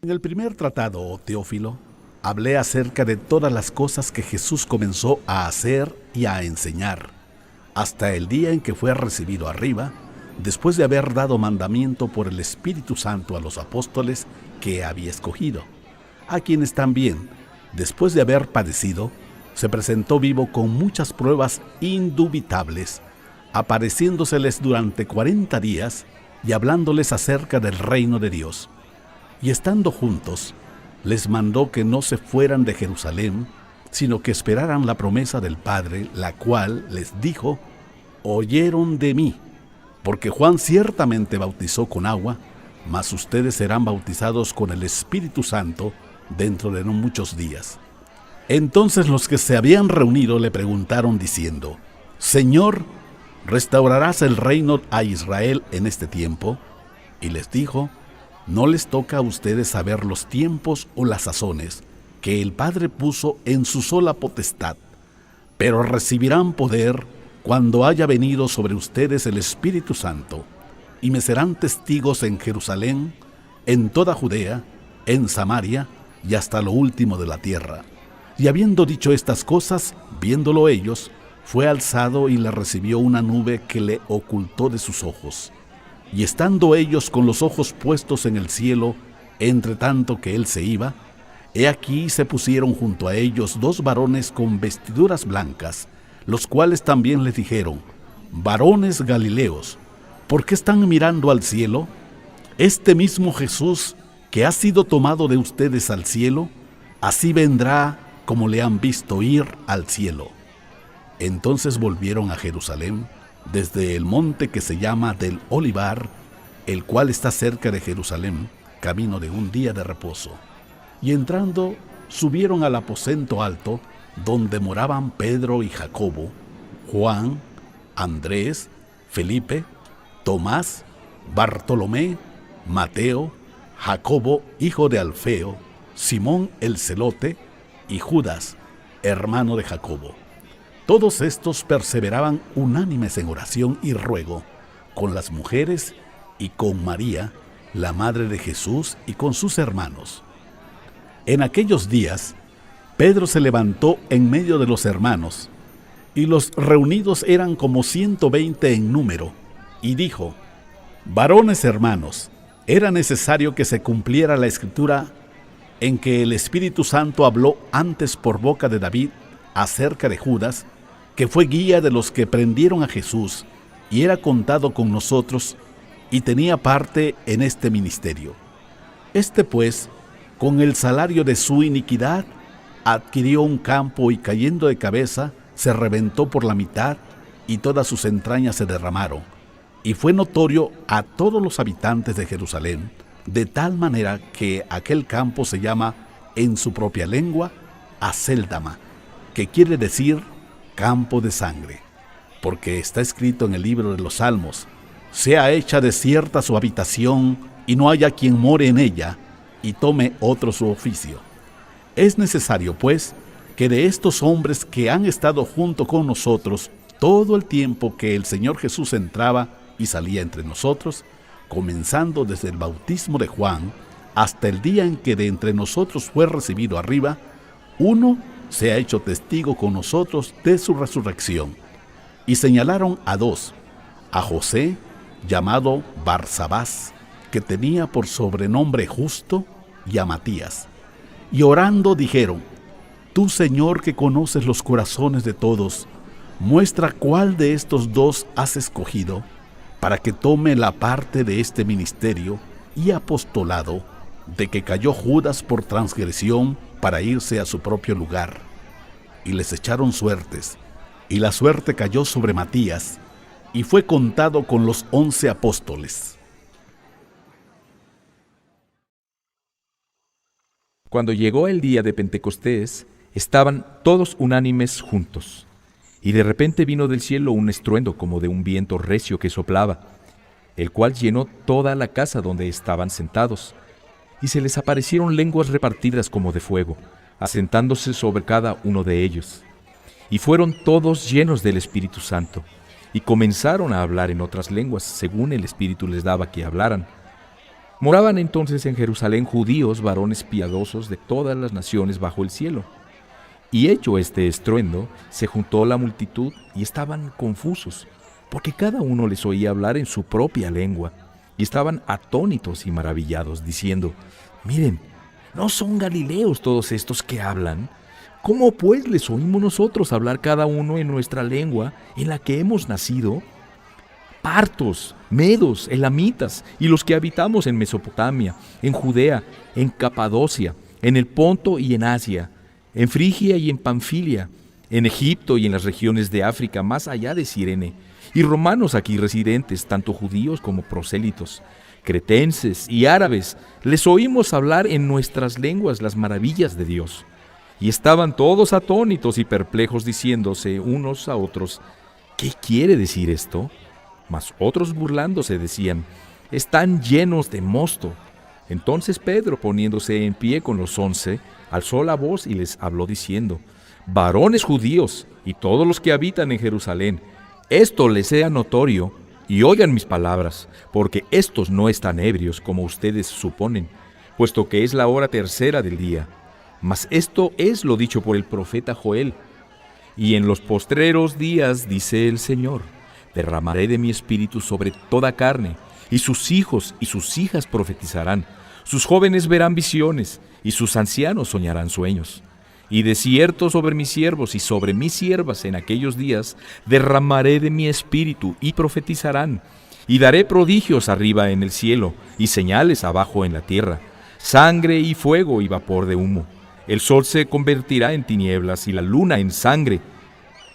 En el primer tratado, oh Teófilo, hablé acerca de todas las cosas que Jesús comenzó a hacer y a enseñar, hasta el día en que fue recibido arriba, después de haber dado mandamiento por el Espíritu Santo a los apóstoles que había escogido, a quienes también, después de haber padecido, se presentó vivo con muchas pruebas indubitables, apareciéndoseles durante 40 días y hablándoles acerca del reino de Dios. Y estando juntos, les mandó que no se fueran de Jerusalén, sino que esperaran la promesa del Padre, la cual les dijo: oyeron de mí, porque Juan ciertamente bautizó con agua, mas ustedes serán bautizados con el Espíritu Santo dentro de no muchos días. Entonces los que se habían reunido le preguntaron diciendo: Señor, ¿restaurarás el reino a Israel en este tiempo? Y les dijo: no les toca a ustedes saber los tiempos o las sazones que el Padre puso en su sola potestad, pero recibirán poder cuando haya venido sobre ustedes el Espíritu Santo, y me serán testigos en Jerusalén, en toda Judea, en Samaria y hasta lo último de la tierra. Y habiendo dicho estas cosas, viéndolo ellos, fue alzado y le recibió una nube que le ocultó de sus ojos. Y estando ellos con los ojos puestos en el cielo, entre tanto que él se iba, he aquí se pusieron junto a ellos 2 varones con vestiduras blancas, los cuales también les dijeron: varones Galileos, ¿por qué están mirando al cielo? Este mismo Jesús que ha sido tomado de ustedes al cielo, así vendrá como le han visto ir al cielo. Entonces volvieron a Jerusalén, desde el monte que se llama del Olivar, el cual está cerca de Jerusalén, camino de un día de reposo. Y entrando, subieron al aposento alto, donde moraban Pedro y Jacobo, Juan, Andrés, Felipe, Tomás, Bartolomé, Mateo, Jacobo, hijo de Alfeo, Simón el celote, y Judas, hermano de Jacobo. Todos estos perseveraban unánimes en oración y ruego, con las mujeres y con María, la madre de Jesús, y con sus hermanos. En aquellos días, Pedro se levantó en medio de los hermanos, y los reunidos eran como 120 en número, y dijo: varones hermanos, era necesario que se cumpliera la Escritura en que el Espíritu Santo habló antes por boca de David acerca de Judas, que fue guía de los que prendieron a Jesús, y era contado con nosotros, y tenía parte en este ministerio. Este pues, con el salario de su iniquidad, adquirió un campo, y cayendo de cabeza, se reventó por la mitad, y todas sus entrañas se derramaron. Y fue notorio a todos los habitantes de Jerusalén, de tal manera que aquel campo se llama, en su propia lengua, Acéldama, que quiere decir campo de sangre, porque está escrito en el libro de los Salmos: sea hecha desierta su habitación, y no haya quien more en ella, y tome otro su oficio. Es necesario, pues, que de estos hombres que han estado junto con nosotros todo el tiempo que el Señor Jesús entraba y salía entre nosotros, comenzando desde el bautismo de Juan hasta el día en que de entre nosotros fue recibido arriba, uno se ha hecho testigo con nosotros de su resurrección. Y señalaron a 2, a José, llamado Barsabás, que tenía por sobrenombre Justo, y a Matías. Y orando dijeron: tú, Señor, que conoces los corazones de todos, muestra cuál de estos 2 has escogido, para que tome la parte de este ministerio y apostolado, de que cayó Judas por transgresión para irse a su propio lugar. Y les echaron suertes, y la suerte cayó sobre Matías, y fue contado con los 11 apóstoles. Cuando llegó el día de Pentecostés, estaban todos unánimes juntos. Y de repente vino del cielo un estruendo como de un viento recio que soplaba, el cual llenó toda la casa donde estaban sentados. Y se les aparecieron lenguas repartidas como de fuego, asentándose sobre cada uno de ellos. Y fueron todos llenos del Espíritu Santo, y comenzaron a hablar en otras lenguas, según el Espíritu les daba que hablaran. Moraban entonces en Jerusalén judíos, varones piadosos de todas las naciones bajo el cielo. Y hecho este estruendo, se juntó la multitud y estaban confusos, porque cada uno les oía hablar en su propia lengua, y estaban atónitos y maravillados, diciendo: Miren, ¿no son galileos todos estos que hablan? ¿Cómo pues les oímos nosotros hablar cada uno en nuestra lengua en la que hemos nacido? Partos, medos, elamitas y los que habitamos en Mesopotamia, en Judea, en Capadocia, en el Ponto y en Asia, en Frigia y en Panfilia, en Egipto y en las regiones de África más allá de Cirene, y romanos aquí residentes, tanto judíos como prosélitos, cretenses y árabes, les oímos hablar en nuestras lenguas las maravillas de Dios. Y estaban todos atónitos y perplejos, diciéndose unos a otros: ¿qué quiere decir esto? Mas otros burlándose decían: están llenos de mosto. Entonces Pedro, poniéndose en pie con los 11, alzó la voz y les habló diciendo: varones judíos y todos los que habitan en Jerusalén, esto les sea notorio y oigan mis palabras, porque estos no están ebrios como ustedes suponen, puesto que es la hora tercera del día. Mas esto es lo dicho por el profeta Joel. Y en los postreros días, dice el Señor, derramaré de mi espíritu sobre toda carne, y sus hijos y sus hijas profetizarán, sus jóvenes verán visiones, y sus ancianos soñarán sueños. Y de cierto sobre mis siervos y sobre mis siervas en aquellos días derramaré de mi espíritu y profetizarán, y daré prodigios arriba en el cielo y señales abajo en la tierra, sangre y fuego y vapor de humo. El sol se convertirá en tinieblas y la luna en sangre,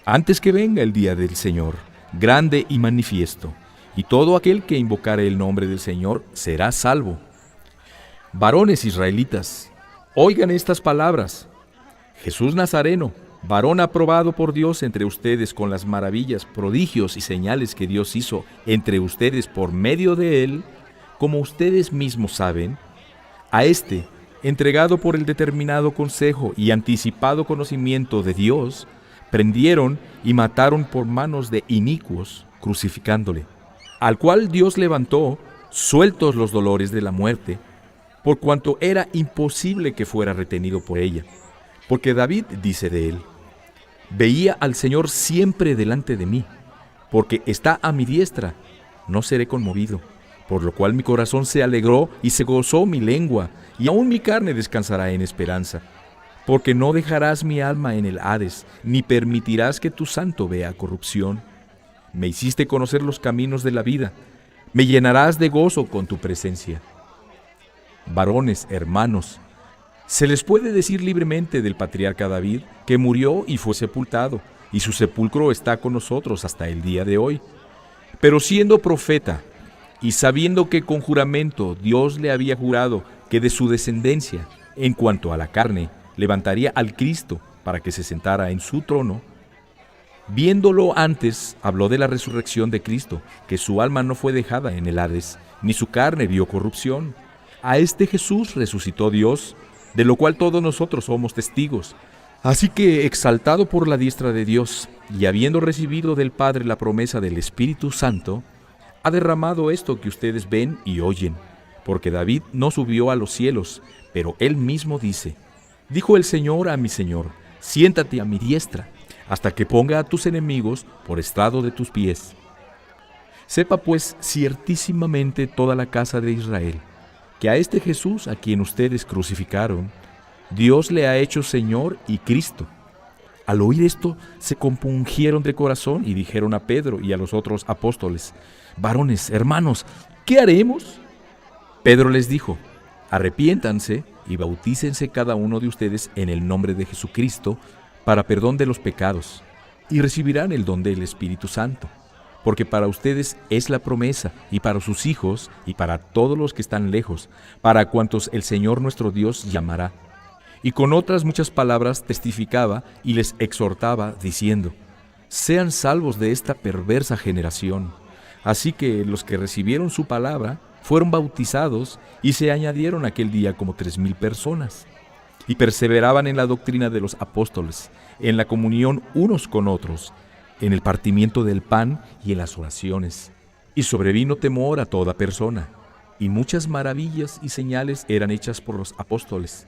antes que venga el día del Señor, grande y manifiesto, y todo aquel que invocare el nombre del Señor será salvo. Varones israelitas, oigan estas palabras. Jesús Nazareno, varón aprobado por Dios entre ustedes con las maravillas, prodigios y señales que Dios hizo entre ustedes por medio de él, como ustedes mismos saben, a este, entregado por el determinado consejo y anticipado conocimiento de Dios, prendieron y mataron por manos de inicuos, crucificándole, al cual Dios levantó, sueltos los dolores de la muerte, por cuanto era imposible que fuera retenido por ella. Porque David dice de él: veía al Señor siempre delante de mí, porque está a mi diestra, no seré conmovido. Por lo cual mi corazón se alegró y se gozó mi lengua, y aún mi carne descansará en esperanza. Porque no dejarás mi alma en el Hades, ni permitirás que tu santo vea corrupción. Me hiciste conocer los caminos de la vida, me llenarás de gozo con tu presencia. Varones, hermanos, se les puede decir libremente del patriarca David, que murió y fue sepultado, y su sepulcro está con nosotros hasta el día de hoy. Pero siendo profeta, y sabiendo que con juramento Dios le había jurado que de su descendencia, en cuanto a la carne, levantaría al Cristo para que se sentara en su trono, viéndolo antes, habló de la resurrección de Cristo, que su alma no fue dejada en el Hades, ni su carne vio corrupción. A este Jesús resucitó Dios, de lo cual todos nosotros somos testigos. Así que, exaltado por la diestra de Dios, y habiendo recibido del Padre la promesa del Espíritu Santo, ha derramado esto que ustedes ven y oyen, porque David no subió a los cielos, pero él mismo dice: dijo el Señor a mi Señor, siéntate a mi diestra, hasta que ponga a tus enemigos por estrado de tus pies. Sepa pues ciertísimamente toda la casa de Israel, que a este Jesús a quien ustedes crucificaron, Dios le ha hecho Señor y Cristo. Al oír esto, se compungieron de corazón y dijeron a Pedro y a los otros apóstoles: varones, hermanos, ¿qué haremos? Pedro les dijo: arrepiéntanse y bautícense cada uno de ustedes en el nombre de Jesucristo para perdón de los pecados, y recibirán el don del Espíritu Santo, porque para ustedes es la promesa, y para sus hijos, y para todos los que están lejos, para cuantos el Señor nuestro Dios llamará. Y con otras muchas palabras testificaba y les exhortaba, diciendo: sean salvos de esta perversa generación. Así que los que recibieron su palabra fueron bautizados, y se añadieron aquel día como 3,000 personas. Y perseveraban en la doctrina de los apóstoles, en la comunión unos con otros, en el partimiento del pan y en las oraciones. Y sobrevino temor a toda persona. y muchas maravillas y señales eran hechas por los apóstoles.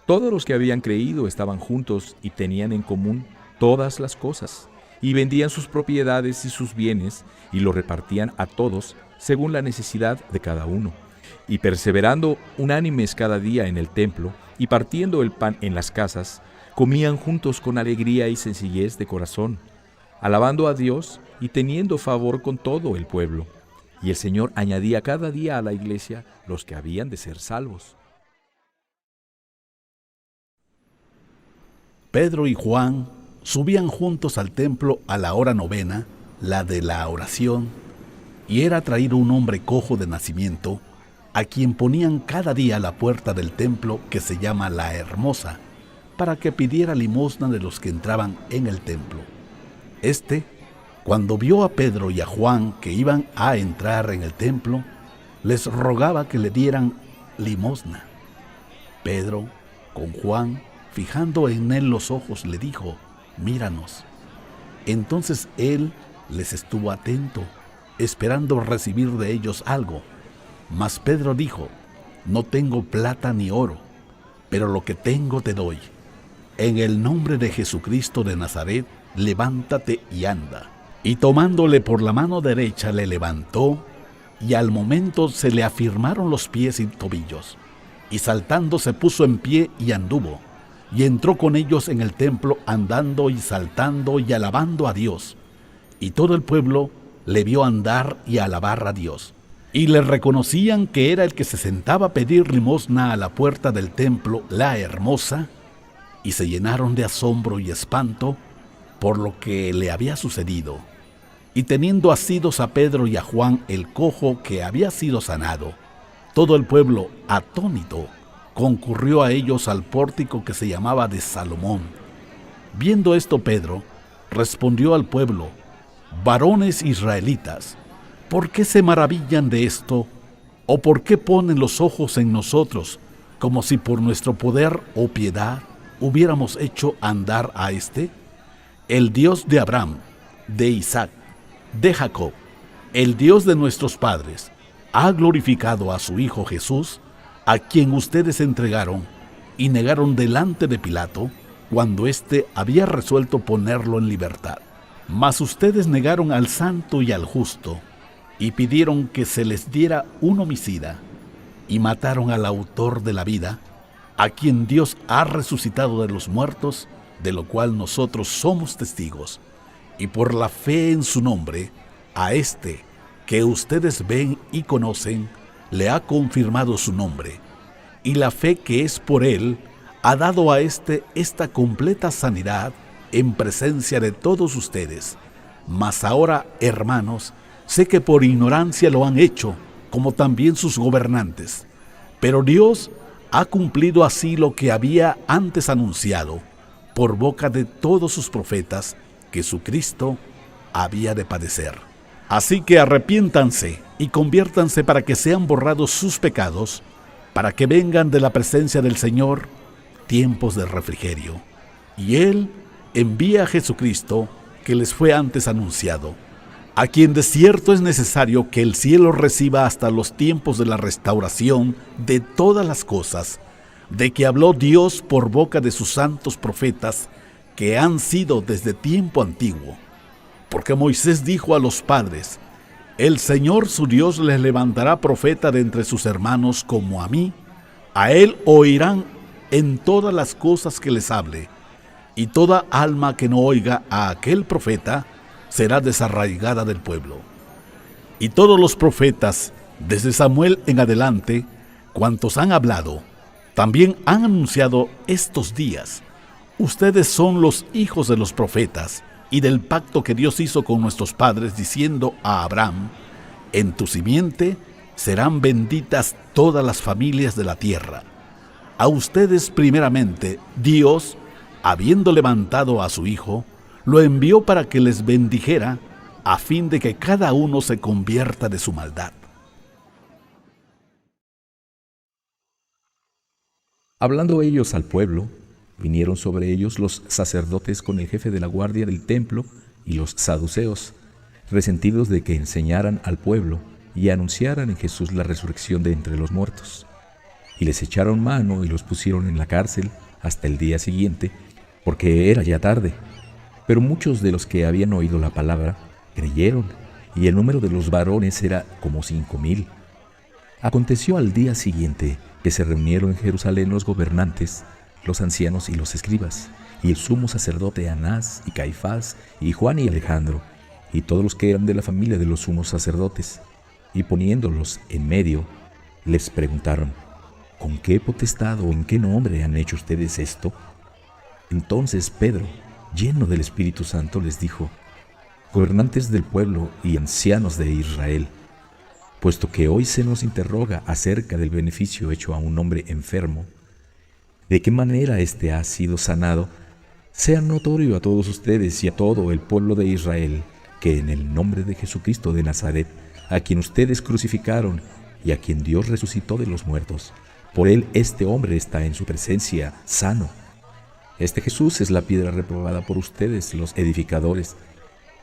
Todos los que habían creído estaban juntos y tenían en común todas las cosas, y vendían sus propiedades y sus bienes, y lo repartían a todos según la necesidad de cada uno. Y perseverando unánimes cada día en el templo, y partiendo el pan en las casas, comían juntos con alegría y sencillez de corazón, alabando a Dios y teniendo favor con todo el pueblo. Y el Señor añadía cada día a la iglesia los que habían de ser salvos. Pedro y Juan subían juntos al templo a la hora novena, la de la oración, y era traído un hombre cojo de nacimiento, a quien ponían cada día a la puerta del templo que se llama La Hermosa, para que pidiera limosna de los que entraban en el templo. Cuando vio a Pedro y a Juan que iban a entrar en el templo, les rogaba que le dieran limosna. Pedro, con Juan, fijando en él los ojos, le dijo: «Míranos». Entonces él les estuvo atento, esperando recibir de ellos algo. Mas Pedro dijo: «No tengo plata ni oro, pero lo que tengo te doy. En el nombre de Jesucristo de Nazaret, levántate y anda». Y tomándole por la mano derecha le levantó, y al momento se le afirmaron los pies y tobillos. Y saltando se puso en pie y anduvo, y entró con ellos en el templo andando y saltando y alabando a Dios. Y todo el pueblo le vio andar y alabar a Dios. Y le reconocían que era el que se sentaba a pedir limosna a la puerta del templo La Hermosa, y se llenaron de asombro y espanto por lo que le había sucedido. Y teniendo asidos a Pedro y a Juan el cojo que había sido sanado, todo el pueblo, atónito, concurrió a ellos al pórtico que se llamaba de Salomón. Viendo esto, Pedro respondió al pueblo: «Varones israelitas, ¿por qué se maravillan de esto? ¿O por qué ponen los ojos en nosotros, como si por nuestro poder o piedad hubiéramos hecho andar a este? El Dios de Abraham, de Isaac, de Jacob, el Dios de nuestros padres, ha glorificado a su Hijo Jesús, a quien ustedes entregaron y negaron delante de Pilato, cuando éste había resuelto ponerlo en libertad. Mas ustedes negaron al santo y al justo, y pidieron que se les diera un homicida, y mataron al autor de la vida, a quien Dios ha resucitado de los muertos, de lo cual nosotros somos testigos. Y por la fe en su nombre, a este que ustedes ven y conocen, le ha confirmado su nombre. Y la fe que es por él ha dado a esta completa sanidad en presencia de todos ustedes. Mas ahora, hermanos, sé que por ignorancia lo han hecho, como también sus gobernantes. Pero Dios ha cumplido así lo que había antes anunciado, por boca de todos sus profetas, que su Cristo había de padecer. Así que arrepiéntanse y conviértanse para que sean borrados sus pecados, para que vengan de la presencia del Señor tiempos de refrigerio. Y Él envía a Jesucristo, que les fue antes anunciado, a quien de cierto es necesario que el cielo reciba hasta los tiempos de la restauración de todas las cosas, de que habló Dios por boca de sus santos profetas, que han sido desde tiempo antiguo. Porque Moisés dijo a los padres: «El Señor su Dios les levantará profeta de entre sus hermanos como a mí. A él oirán en todas las cosas que les hable. Y toda alma que no oiga a aquel profeta será desarraigada del pueblo». Y todos los profetas, desde Samuel en adelante, cuantos han hablado, también han anunciado estos días. Ustedes son los hijos de los profetas y del pacto que Dios hizo con nuestros padres, diciendo a Abraham: «En tu simiente serán benditas todas las familias de la tierra». A ustedes primeramente Dios, habiendo levantado a su Hijo, lo envió para que les bendijera, a fin de que cada uno se convierta de su maldad. Hablando ellos al pueblo, vinieron sobre ellos los sacerdotes con el jefe de la guardia del templo y los saduceos, resentidos de que enseñaran al pueblo, y anunciaran en Jesús la resurrección de entre los muertos. Y les echaron mano y los pusieron en la cárcel hasta el día siguiente, porque era ya tarde. Pero muchos de los que habían oído la palabra creyeron, y el número de los varones era como 5,000. Aconteció al día siguiente que se reunieron en Jerusalén los gobernantes, los ancianos y los escribas, y el sumo sacerdote Anás y Caifás, y Juan y Alejandro, y todos los que eran de la familia de los sumos sacerdotes. Y poniéndolos en medio, les preguntaron: ¿con qué potestad o en qué nombre han hecho ustedes esto? Entonces Pedro, lleno del Espíritu Santo, les dijo: gobernantes del pueblo y ancianos de Israel, puesto que hoy se nos interroga acerca del beneficio hecho a un hombre enfermo, de qué manera éste ha sido sanado, sea notorio a todos ustedes y a todo el pueblo de Israel que en el nombre de Jesucristo de Nazaret, a quien ustedes crucificaron y a quien Dios resucitó de los muertos, por él este hombre está en su presencia sano. Este Jesús es la piedra reprobada por ustedes, los edificadores,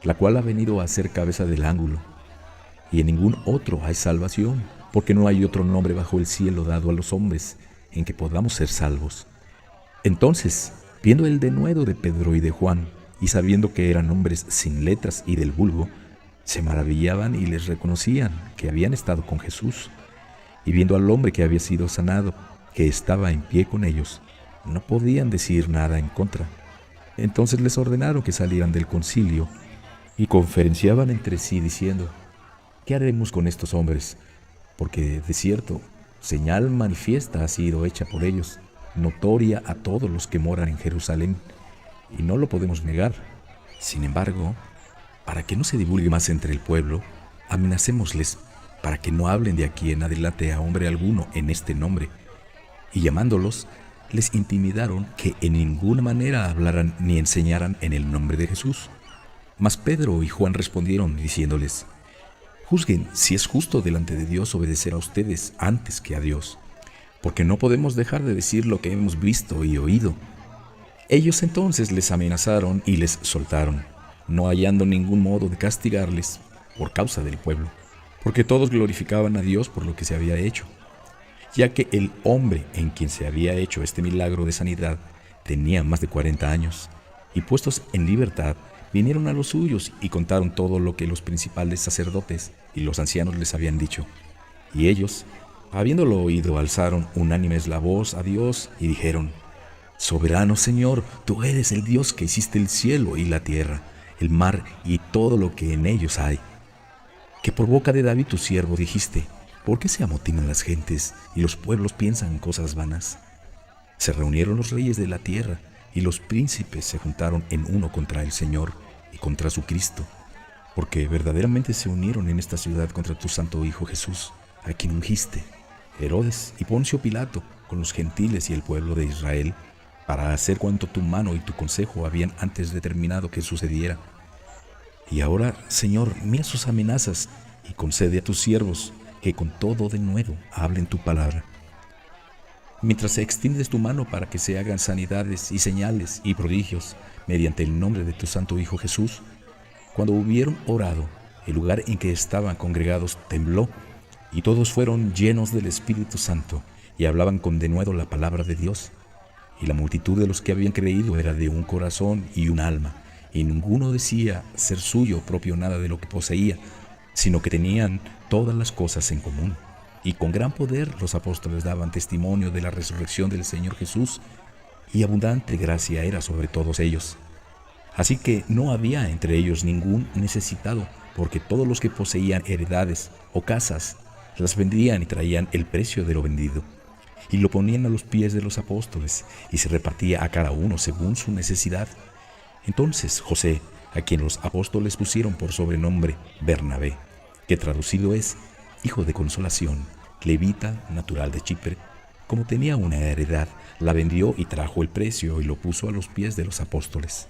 la cual ha venido a ser cabeza del ángulo. Y en ningún otro hay salvación, porque no hay otro nombre bajo el cielo dado a los hombres en que podamos ser salvos. Entonces, viendo el denuedo de Pedro y de Juan, y sabiendo que eran hombres sin letras y del vulgo, se maravillaban y les reconocían que habían estado con Jesús. Y viendo al hombre que había sido sanado, que estaba en pie con ellos, no podían decir nada en contra. Entonces les ordenaron que salieran del concilio y conferenciaban entre sí diciendo: ¿qué haremos con estos hombres? Porque de cierto, señal manifiesta ha sido hecha por ellos, notoria a todos los que moran en Jerusalén, y no lo podemos negar. Sin embargo, para que no se divulgue más entre el pueblo, amenacémosles para que no hablen de aquí en adelante a hombre alguno en este nombre. Y llamándolos, les intimidaron que en ninguna manera hablaran ni enseñaran en el nombre de Jesús. Mas Pedro y Juan respondieron diciéndoles: juzguen si es justo delante de Dios obedecer a ustedes antes que a Dios, porque no podemos dejar de decir lo que hemos visto y oído. Ellos entonces les amenazaron y les soltaron, no hallando ningún modo de castigarles por causa del pueblo, porque todos glorificaban a Dios por lo que se había hecho, ya que el hombre en quien se había hecho este milagro de sanidad tenía más de 40 años, y puestos en libertad, vinieron a los suyos y contaron todo lo que los principales sacerdotes y los ancianos les habían dicho. Y ellos, habiéndolo oído, alzaron unánimes la voz a Dios y dijeron: soberano Señor, tú eres el Dios que hiciste el cielo y la tierra, el mar y todo lo que en ellos hay. Que por boca de David tu siervo dijiste: ¿por qué se amotinan las gentes y los pueblos piensan cosas vanas? Se reunieron los reyes de la tierra y los príncipes se juntaron en uno contra el Señor y contra su Cristo, porque verdaderamente se unieron en esta ciudad contra tu santo Hijo Jesús, a quien ungiste, Herodes y Poncio Pilato, con los gentiles y el pueblo de Israel, para hacer cuanto tu mano y tu consejo habían antes determinado que sucediera. Y ahora, Señor, mira sus amenazas y concede a tus siervos que con todo denuedo hablen tu palabra. Mientras extiendes tu mano para que se hagan sanidades y señales y prodigios mediante el nombre de tu santo Hijo Jesús. Cuando hubieron orado, el lugar en que estaban congregados tembló, y todos fueron llenos del Espíritu Santo y hablaban con denuedo la palabra de Dios. Y la multitud de los que habían creído era de un corazón y un alma, y ninguno decía ser suyo propio nada de lo que poseía, sino que tenían todas las cosas en común. Y con gran poder los apóstoles daban testimonio de la resurrección del Señor Jesús, y abundante gracia era sobre todos ellos. Así que no había entre ellos ningún necesitado, porque todos los que poseían heredades o casas las vendían y traían el precio de lo vendido, y lo ponían a los pies de los apóstoles, y se repartía a cada uno según su necesidad. Entonces José, a quien los apóstoles pusieron por sobrenombre Bernabé, que traducido es hijo de consolación, levita, natural de Chipre, como tenía una heredad, la vendió y trajo el precio y lo puso a los pies de los apóstoles.